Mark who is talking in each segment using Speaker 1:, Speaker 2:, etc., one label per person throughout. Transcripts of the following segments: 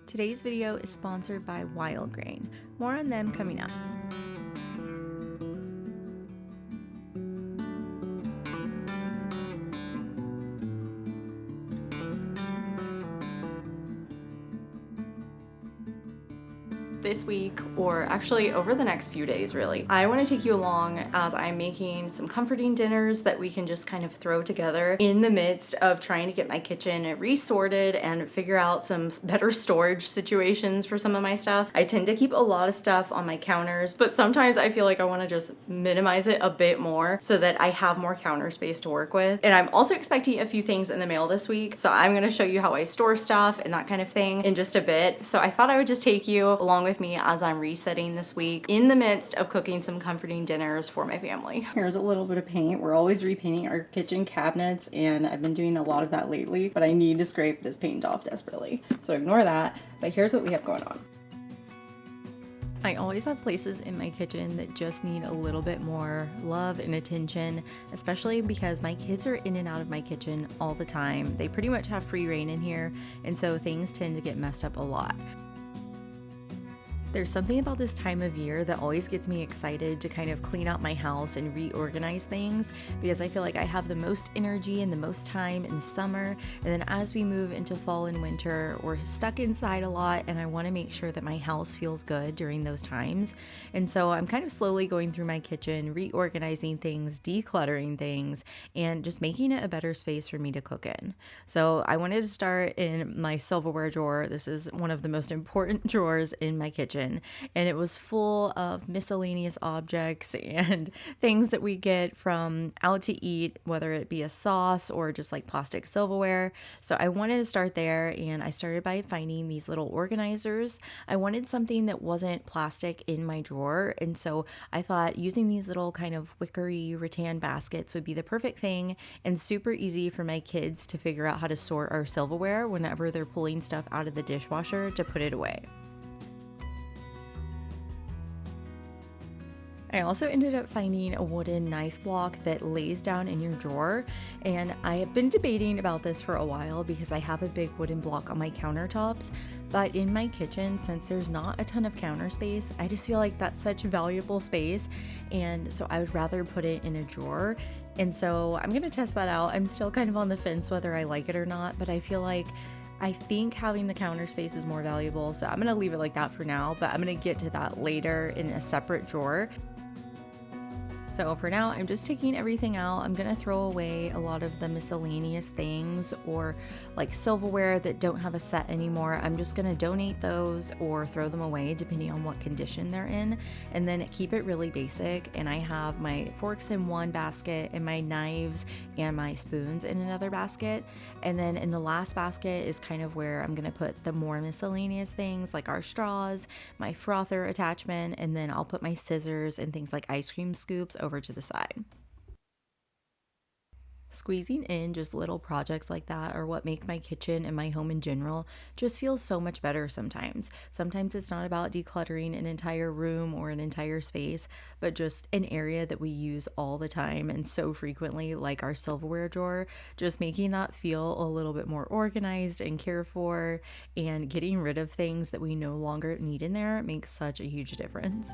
Speaker 1: Today's video is sponsored by Wild Grain. More on them coming up. This week, or actually over the next few days really, I want to take you along as I'm making some comforting dinners that we can just kind of throw together in the midst of trying to get my kitchen resorted and figure out some better storage situations for some of my stuff. I tend to keep a lot of stuff on my counters, but sometimes I feel like I want to just minimize it a bit more so that I have more counter space to work with. And I'm also expecting a few things in the mail this week, so I'm going to show you how I store stuff and that kind of thing in just a bit. So I thought I would just take you along with me as I'm resetting this week in the midst of cooking some comforting dinners for my family. Here's a little bit of paint. We're always repainting our kitchen cabinets, and I've been doing a lot of that lately, but I need to scrape this paint off desperately. So ignore that, but here's what we have going on. I always have places in my kitchen that just need a little bit more love and attention, especially because my kids are in and out of my kitchen all the time. They pretty much have free reign in here, and so things tend to get messed up a lot. There's something about this time of year that always gets me excited to kind of clean out my house and reorganize things, because I feel like I have the most energy and the most time in the summer, and then as we move into fall and winter, we're stuck inside a lot, and I want to make sure that my house feels good during those times. And so I'm kind of slowly going through my kitchen, reorganizing things, decluttering things, and just making it a better space for me to cook in. So I wanted to start in my silverware drawer. This is one of the most important drawers in my kitchen. And it was full of miscellaneous objects and things that we get from out to eat, whether it be a sauce or just like plastic silverware. So I wanted to start there, and I started by finding these little organizers. I wanted something that wasn't plastic in my drawer, and so I thought using these little kind of wickery rattan baskets would be the perfect thing, and super easy for my kids to figure out how to sort our silverware whenever they're pulling stuff out of the dishwasher to put it away. I also ended up finding a wooden knife block that lays down in your drawer, and I have been debating about this for a while because I have a big wooden block on my countertops, but in my kitchen, since there's not a ton of counter space, I just feel like that's such valuable space, and so I would rather put it in a drawer. And so I'm gonna test that out. I'm still kind of on the fence whether I like it or not, but I think having the counter space is more valuable, so I'm gonna leave it like that for now, but I'm gonna get to that later in a separate drawer. So for now, I'm just taking everything out. I'm gonna throw away a lot of the miscellaneous things or like silverware that don't have a set anymore. I'm just gonna donate those or throw them away depending on what condition they're in, and then keep it really basic. And I have my forks in one basket and my knives and my spoons in another basket. And then in the last basket is kind of where I'm gonna put the more miscellaneous things like our straws, my frother attachment, and then I'll put my scissors and things like ice cream scoops over to the side. Squeezing in just little projects like that are what make my kitchen and my home in general just feel so much better sometimes. Sometimes it's not about decluttering an entire room or an entire space, but just an area that we use all the time and so frequently, like our silverware drawer, just making that feel a little bit more organized and cared for, and getting rid of things that we no longer need in there makes such a huge difference.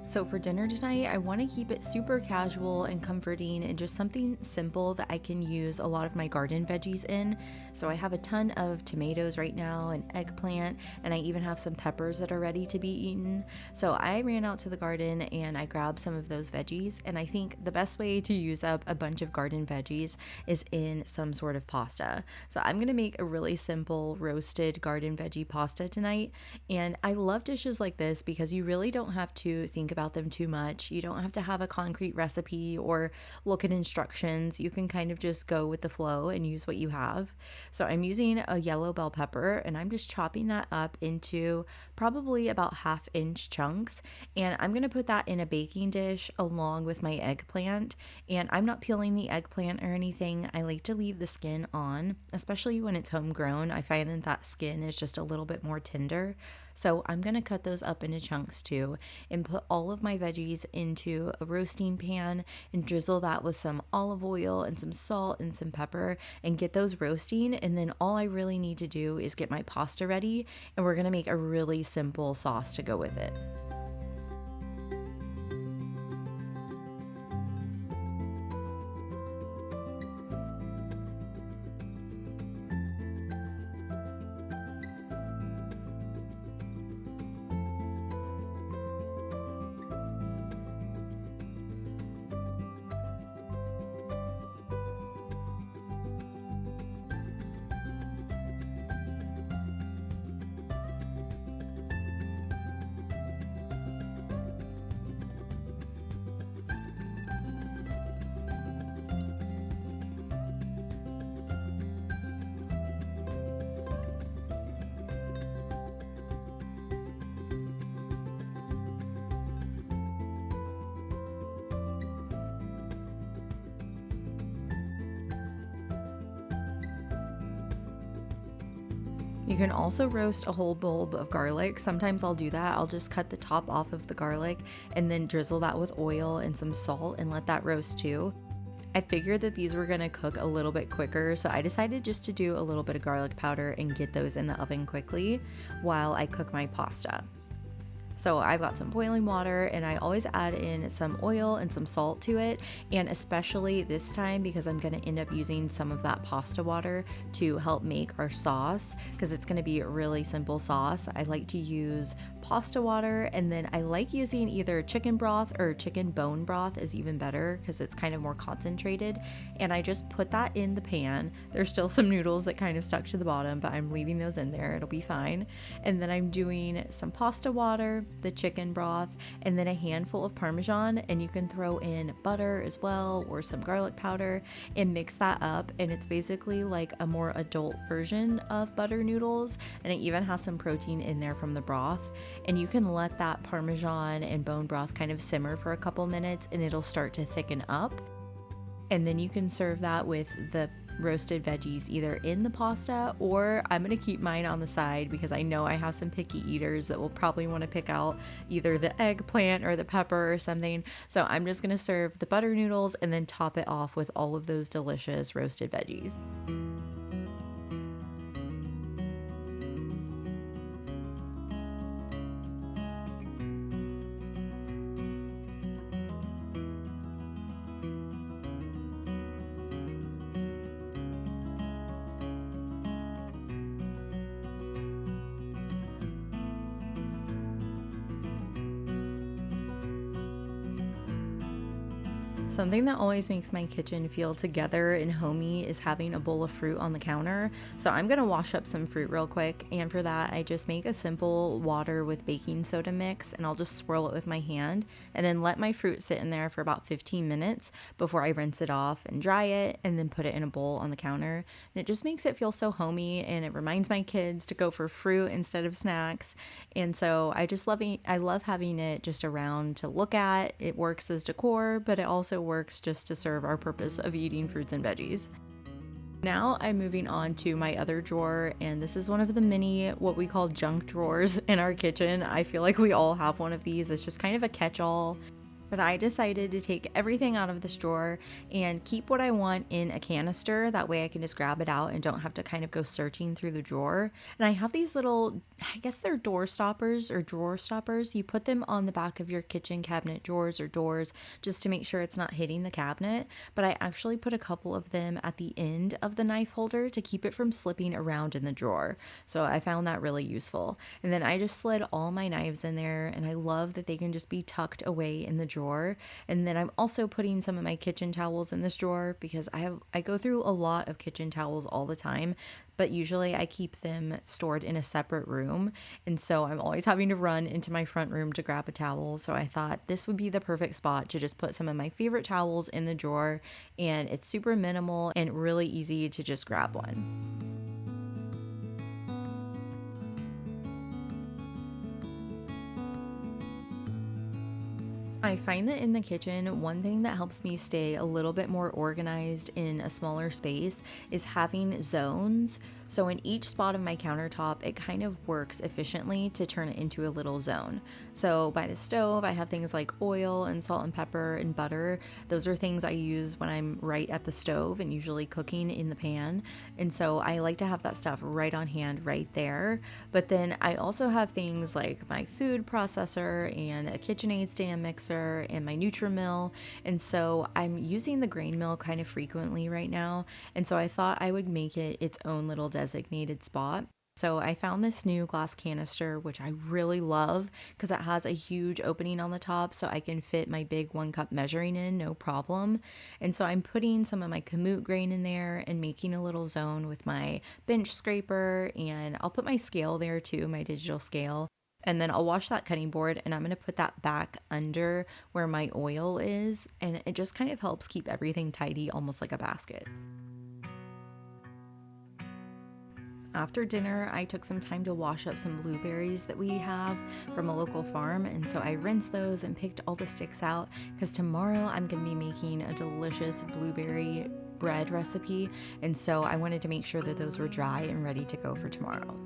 Speaker 1: So for dinner tonight, I want to keep it super casual and comforting and just something simple that I can use a lot of my garden veggies in. So I have a ton of tomatoes right now, and eggplant, and I even have some peppers that are ready to be eaten. So I ran out to the garden and I grabbed some of those veggies, and I think the best way to use up a bunch of garden veggies is in some sort of pasta. So I'm going to make a really simple roasted garden veggie pasta tonight, and I love dishes like this because you really don't have to think about them too much. You don't have to have a concrete recipe or look at instructions. You can kind of just go with the flow and use what you have. So I'm using a yellow bell pepper, and I'm just chopping that up into probably about 1/2-inch chunks, and I'm going to put that in a baking dish along with my eggplant. And I'm not peeling the eggplant or anything. I like to leave the skin on, especially when it's homegrown. I find that skin is just a little bit more tender. So I'm going to cut those up into chunks too and put all of my veggies into a roasting pan and drizzle that with some olive oil and some salt and some pepper and get those roasting. And then all I really need to do is get my pasta ready, and we're going to make a really simple sauce to go with it. You can also roast a whole bulb of garlic. Sometimes I'll do that. I'll just cut the top off of the garlic and then drizzle that with oil and some salt and let that roast too. I figured that these were going to cook a little bit quicker, so I decided just to do a little bit of garlic powder and get those in the oven quickly while I cook my pasta. So I've got some boiling water, and I always add in some oil and some salt to it, and especially this time because I'm going to end up using some of that pasta water to help make our sauce, because it's going to be a really simple sauce. I like to use pasta water, and then I like using either chicken broth or chicken bone broth is even better because it's kind of more concentrated, and I just put that in the pan. There's still some noodles that kind of stuck to the bottom, but I'm leaving those in there. It'll be fine. And then I'm doing some pasta water, the chicken broth, and then a handful of Parmesan, and you can throw in butter as well or some garlic powder and mix that up, and it's basically like a more adult version of butter noodles, and it even has some protein in there from the broth. And you can let that Parmesan and bone broth kind of simmer for a couple minutes and it'll start to thicken up, and then you can serve that with the roasted veggies either in the pasta, or I'm going to keep mine on the side because I know I have some picky eaters that will probably want to pick out either the eggplant or the pepper or something. So I'm just going to serve the butter noodles and then top it off with all of those delicious roasted veggies. Something that always makes my kitchen feel together and homey is having a bowl of fruit on the counter. So I'm gonna wash up some fruit real quick, and for that I just make a simple water with baking soda mix, and I'll just swirl it with my hand and then let my fruit sit in there for about 15 minutes before I rinse it off and dry it and then put it in a bowl on the counter. And it just makes it feel so homey, and it reminds my kids to go for fruit instead of snacks. And so I love having it just around to look at. It works as decor, but it also works just to serve our purpose of eating fruits and veggies. Now I'm moving on to my other drawer, and this is one of the mini, what we call junk drawers in our kitchen. I feel like we all have one of these. It's just kind of a catch-all. But I decided to take everything out of this drawer and keep what I want in a canister. That way I can just grab it out and don't have to kind of go searching through the drawer. And I have these little, I guess they're door stoppers or drawer stoppers. You put them on the back of your kitchen cabinet drawers or doors just to make sure it's not hitting the cabinet. But I actually put a couple of them at the end of the knife holder to keep it from slipping around in the drawer. So I found that really useful. And then I just slid all my knives in there, and I love that they can just be tucked away in the drawer. And then I'm also putting some of my kitchen towels in this drawer because I go through a lot of kitchen towels all the time, but usually I keep them stored in a separate room, and so I'm always having to run into my front room to grab a towel. So I thought this would be the perfect spot to just put some of my favorite towels in the drawer, and it's super minimal and really easy to just grab one. I find that in the kitchen, one thing that helps me stay a little bit more organized in a smaller space is having zones. So in each spot of my countertop, it kind of works efficiently to turn it into a little zone. So by the stove, I have things like oil and salt and pepper and butter. Those are things I use when I'm right at the stove and usually cooking in the pan. And so I like to have that stuff right on hand right there. But then I also have things like my food processor and a KitchenAid stand mixer and my Nutri-Mill. And so I'm using the grain mill kind of frequently right now. And so I thought I would make it its own little designated spot. So I found this new glass canister, which I really love because it has a huge opening on the top so I can fit my big 1 cup measuring in, no problem. And so I'm putting some of my kamut grain in there and making a little zone with my bench scraper, and I'll put my scale there too, my digital scale. And then I'll wash that cutting board and I'm going to put that back under where my oil is, and it just kind of helps keep everything tidy, almost like a basket. After dinner, I took some time to wash up some blueberries that we have from a local farm, and so I rinsed those and picked all the sticks out because tomorrow I'm going to be making a delicious blueberry bread recipe, and so I wanted to make sure that those were dry and ready to go for tomorrow.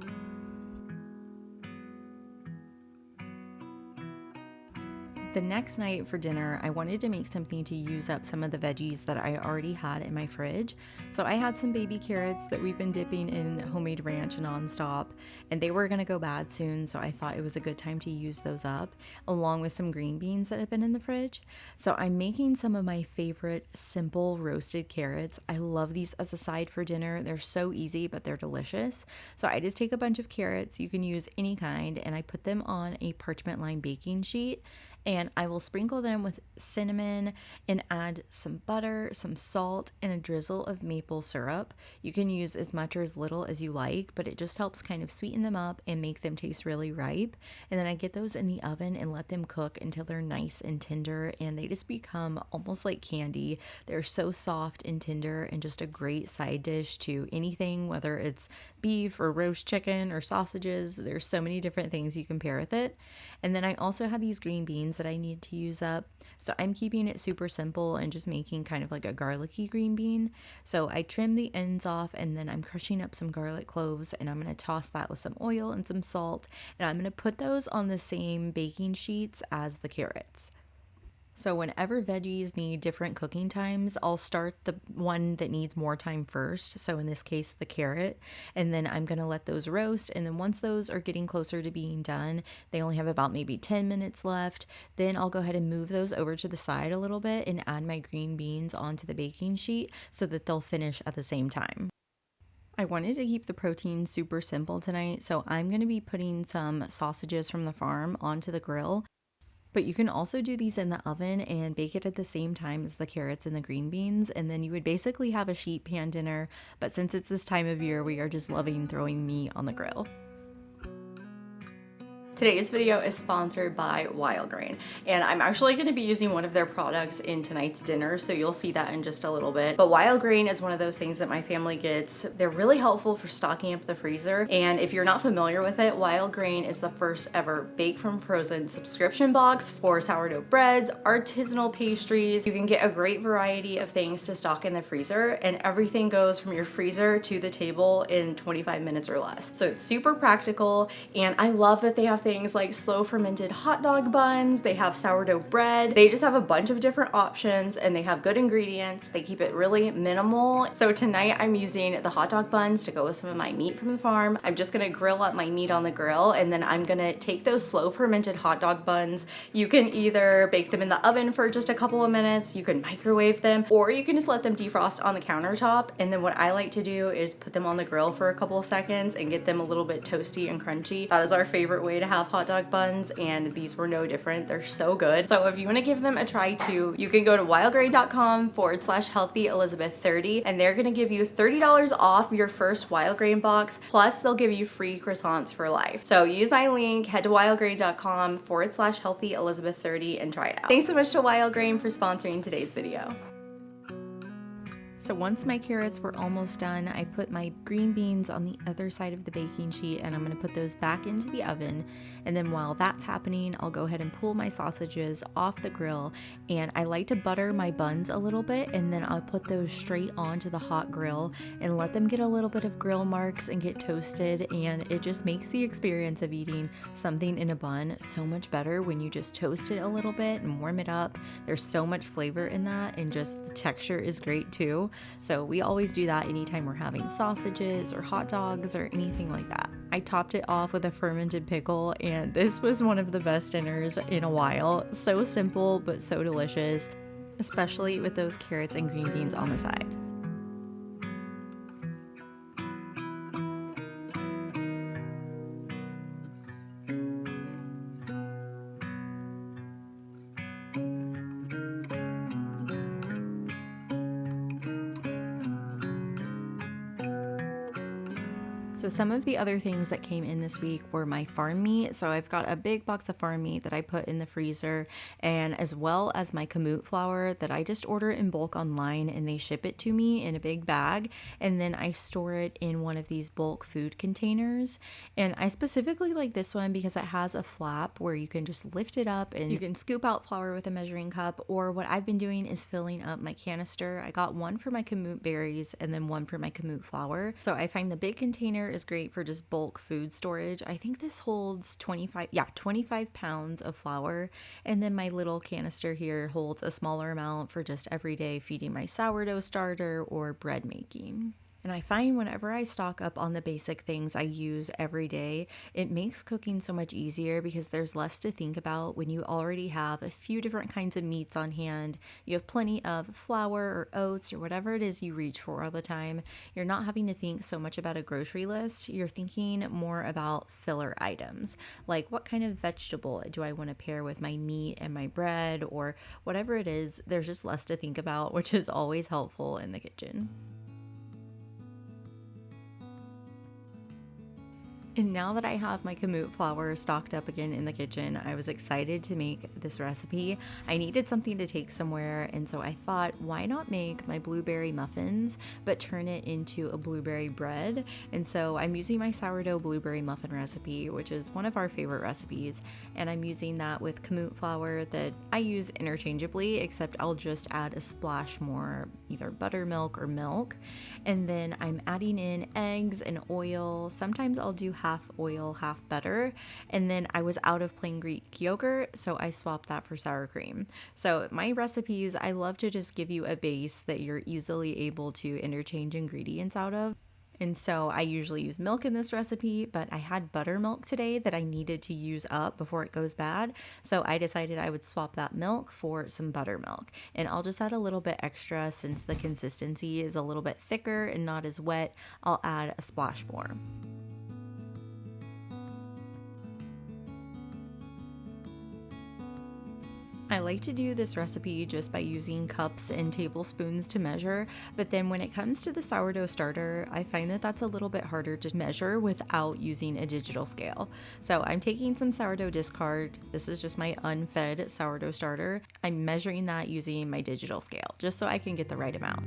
Speaker 1: The next night for dinner, I wanted to make something to use up some of the veggies that I already had in my fridge. So I had some baby carrots that we've been dipping in homemade ranch nonstop, and they were gonna go bad soon, so I thought it was a good time to use those up, along with some green beans that have been in the fridge. So I'm making some of my favorite simple roasted carrots. I love these as a side for dinner. They're so easy, but they're delicious. So I just take a bunch of carrots, you can use any kind, and I put them on a parchment lined baking sheet. And I will sprinkle them with cinnamon and add some butter, some salt, and a drizzle of maple syrup. You can use as much or as little as you like, but it just helps kind of sweeten them up and make them taste really ripe. And then I get those in the oven and let them cook until they're nice and tender, and they just become almost like candy. They're so soft and tender and just a great side dish to anything, whether it's beef or roast chicken or sausages. There's so many different things you can pair with it. And then I also have these green beans that I need to use up. So I'm keeping it super simple and just making kind of like a garlicky green bean. So I trim the ends off and then I'm crushing up some garlic cloves, and I'm going to toss that with some oil and some salt. And I'm going to put those on the same baking sheets as the carrots. So whenever veggies need different cooking times, I'll start the one that needs more time first. So in this case, the carrot, and then I'm going to let those roast. And then once those are getting closer to being done, they only have about maybe 10 minutes left. Then I'll go ahead and move those over to the side a little bit and add my green beans onto the baking sheet so that they'll finish at the same time. I wanted to keep the protein super simple tonight, so I'm going to be putting some sausages from the farm onto the grill. But you can also do these in the oven and bake it at the same time as the carrots and the green beans, and then you would basically have a sheet pan dinner. But since it's this time of year, we are just loving throwing meat on the grill. Today's video is sponsored by Wild Grain, and I'm actually going to be using one of their products in tonight's dinner, so you'll see that in just a little bit. But Wild Grain is one of those things that my family gets. They're really helpful for stocking up the freezer, and if you're not familiar with it, Wild Grain is the first ever bake from frozen subscription box for sourdough breads, artisanal pastries. You can get a great variety of things to stock in the freezer, and everything goes from your freezer to the table in 25 minutes or less. So it's super practical, and I love that they have things like slow fermented hot dog buns, they have sourdough bread, they just have a bunch of different options, and they have good ingredients. They keep it really minimal. So tonight I'm using the hot dog buns to go with some of my meat from the farm. I'm just gonna grill up my meat on the grill, and then I'm gonna take those slow fermented hot dog buns. You can either bake them in the oven for just a couple of minutes, you can microwave them, or you can just let them defrost on the countertop. And then what I like to do is put them on the grill for a couple of seconds and get them a little bit toasty and crunchy. That is our favorite way to have hot dog buns, and these were no different. They're so good. So if you want to give them a try too, you can go to wildgrain.com/healthyelizabeth30, and they're going to give you $30 off your first Wild Grain box, plus they'll give you free croissants for life. So use my link, head to wildgrain.com/healthyelizabeth30 and try it out. Thanks so much to Wild Grain for sponsoring today's video. So once my carrots were almost done, I put my green beans on the other side of the baking sheet and I'm going to put those back into the oven. And then while that's happening, I'll go ahead and pull my sausages off the grill. And I like to butter my buns a little bit and then I'll put those straight onto the hot grill and let them get a little bit of grill marks and get toasted. And it just makes the experience of eating something in a bun so much better when you just toast it a little bit and warm it up. There's so much flavor in that, and just the texture is great too. So we always do that anytime we're having sausages or hot dogs or anything like that. I topped it off with a fermented pickle, and this was one of the best dinners in a while. So simple, but so delicious, especially with those carrots and green beans on the side. So some of the other things that came in this week were my farm meat. So I've got a big box of farm meat that I put in the freezer, and as well as my kamut flour that I just order in bulk online and they ship it to me in a big bag. And then I store it in one of these bulk food containers. And I specifically like this one because it has a flap where you can just lift it up and you can scoop out flour with a measuring cup. Or what I've been doing is filling up my canister. I got one for my kamut berries and then one for my kamut flour. So I find the big container is great for just bulk food storage. I think this holds 25 pounds of flour. And then my little canister here holds a smaller amount for just everyday feeding my sourdough starter or bread making. And I find whenever I stock up on the basic things I use every day, it makes cooking so much easier because there's less to think about when you already have a few different kinds of meats on hand. You have plenty of flour or oats or whatever it is you reach for all the time. You're not having to think so much about a grocery list. You're thinking more about filler items, like what kind of vegetable do I want to pair with my meat and my bread or whatever it is. There's just less to think about, which is always helpful in the kitchen. And now that I have my kamut flour stocked up again in the kitchen, I was excited to make this recipe. I needed something to take somewhere, and so I thought, why not make my blueberry muffins, but turn it into a blueberry bread? And so I'm using my sourdough blueberry muffin recipe, which is one of our favorite recipes, and I'm using that with kamut flour that I use interchangeably, except I'll just add a splash more either buttermilk or milk. And then I'm adding in eggs and oil. Sometimes I'll do half oil, half butter. And then I was out of plain Greek yogurt, so I swapped that for sour cream. So my recipes, I love to just give you a base that you're easily able to interchange ingredients out of. And so I usually use milk in this recipe, but I had buttermilk today that I needed to use up before it goes bad. So I decided I would swap that milk for some buttermilk. And I'll just add a little bit extra since the consistency is a little bit thicker and not as wet. I'll add a splash more. I like to do this recipe just by using cups and tablespoons to measure, but then when it comes to the sourdough starter, I find that that's a little bit harder to measure without using a digital scale. So I'm taking some sourdough discard. This is just my unfed sourdough starter. I'm measuring that using my digital scale just so I can get the right amount.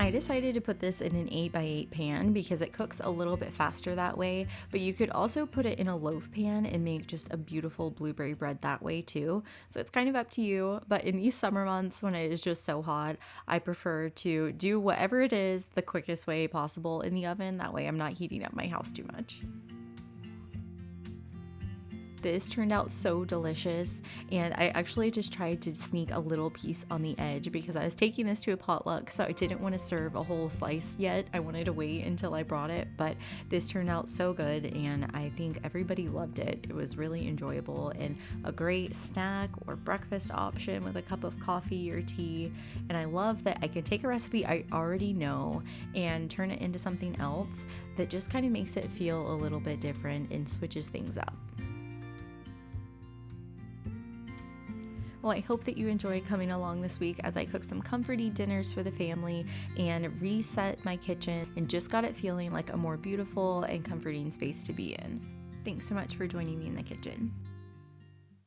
Speaker 1: I decided to put this in an 8x8 pan because it cooks a little bit faster that way, but you could also put it in a loaf pan and make just a beautiful blueberry bread that way too. So it's kind of up to you, but in these summer months when it is just so hot, I prefer to do whatever it is the quickest way possible in the oven. That way I'm not heating up my house too much. This turned out so delicious, and I actually just tried to sneak a little piece on the edge because I was taking this to a potluck, so I didn't want to serve a whole slice yet. I wanted to wait until I brought it, but this turned out so good, and I think everybody loved it. It was really enjoyable and a great snack or breakfast option with a cup of coffee or tea. And I love that I can take a recipe I already know and turn it into something else that just kind of makes it feel a little bit different and switches things up. Well, I hope that you enjoyed coming along this week as I cooked some comforting dinners for the family and reset my kitchen and just got it feeling like a more beautiful and comforting space to be in. Thanks so much for joining me in the kitchen.